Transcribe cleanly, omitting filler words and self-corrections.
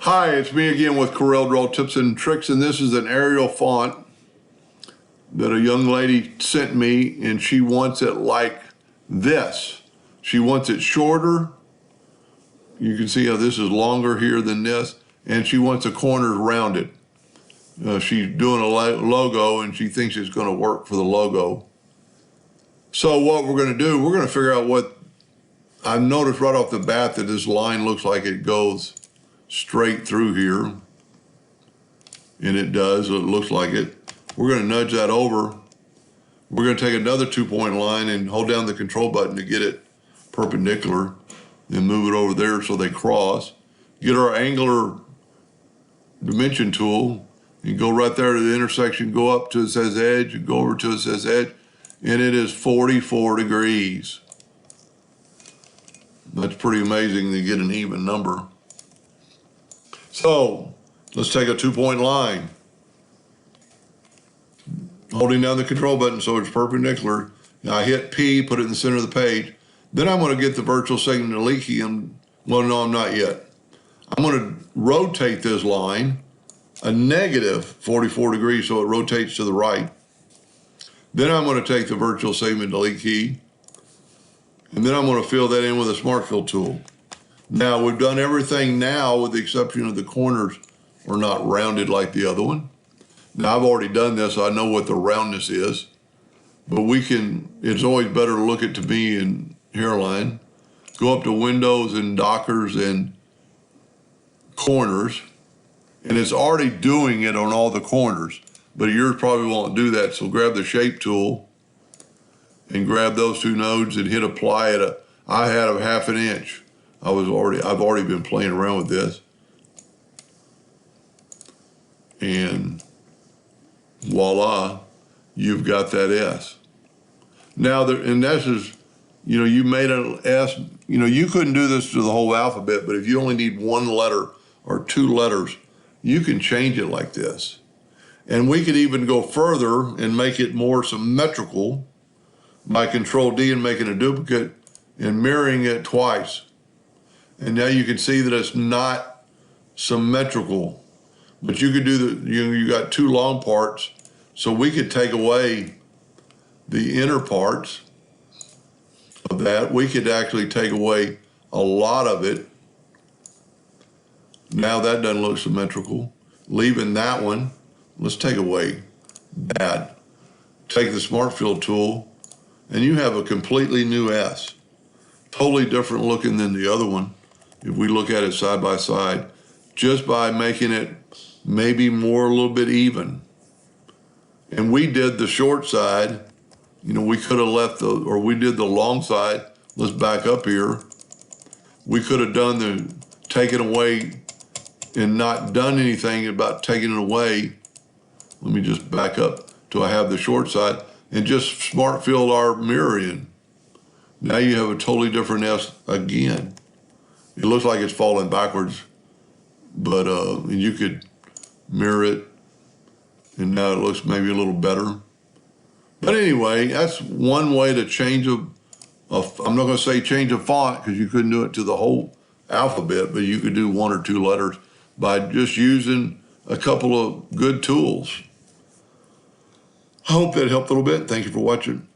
Hi, it's me again with Corel Draw Tips and Tricks, and this is an Arial font that a young lady sent me, and she wants it like this. She wants it shorter. You can see how this is longer here than this, and she wants the corners rounded. She's doing a logo, and she thinks it's going to work for the logo. So what we're going to do, we're going to figure out what, I've noticed right off the bat that this line looks like it goes straight through here, and it does. It looks like it. We're going to nudge that over. We're going to take another 2-point line and hold down the control button to get it perpendicular, then move it over there so they cross. Get our angular dimension tool and go right there to the intersection, go up till it says edge, and go over till it says edge, and it is 44 degrees. That's pretty amazing to get an even number. So let's take a 2-point line, holding down the control button so it's perpendicular. Now I hit P, put it in the center of the page. Then I'm going to get the virtual segment delete key, and well, no, I'm not yet. I'm going to rotate this line a negative 44 degrees so it rotates to the right. Then I'm going to take the virtual segment delete key, and then I'm going to fill that in with a smart fill tool. Now we've done everything now with the exception of the corners are not rounded like the other one. Now I've already done this, so I know what the roundness is, but it's always better to look at to me in hairline. Go up to windows and dockers and corners, and it's already doing it on all the corners, but yours probably won't do that. So grab the shape tool and grab those two nodes and hit apply at I had a 1/2 inch. I've already been playing around with this. And voila, you've got that S. Now, and this is, you made an S, you couldn't do this to the whole alphabet, but if you only need 1 letter or 2 letters, you can change it like this. And we could even go further and make it more symmetrical by Control D and making a duplicate and mirroring it twice. And now you can see that it's not symmetrical, but you could do you got 2 long parts, so we could take away the inner parts of that. We could actually take away a lot of it. Now that doesn't look symmetrical. Leaving that one, let's take away that. Take the Smart Fill tool, and you have a completely new S. Totally different looking than the other one. If we look at it side by side, just by making it maybe a little bit even. And we did the short side, we could have left we did the long side. Let's back up here. We could have done taken away and not done anything about taking it away. Let me just back up till I have the short side and just smart fill our mirror in. Now you have a totally different S again. It looks like it's falling backwards, but you could mirror it, and now it looks maybe a little better. But anyway, that's one way to change I'm not going to say change a font because you couldn't do it to the whole alphabet, but you could do 1 or 2 letters by just using a couple of good tools. I hope that helped a little bit. Thank you for watching.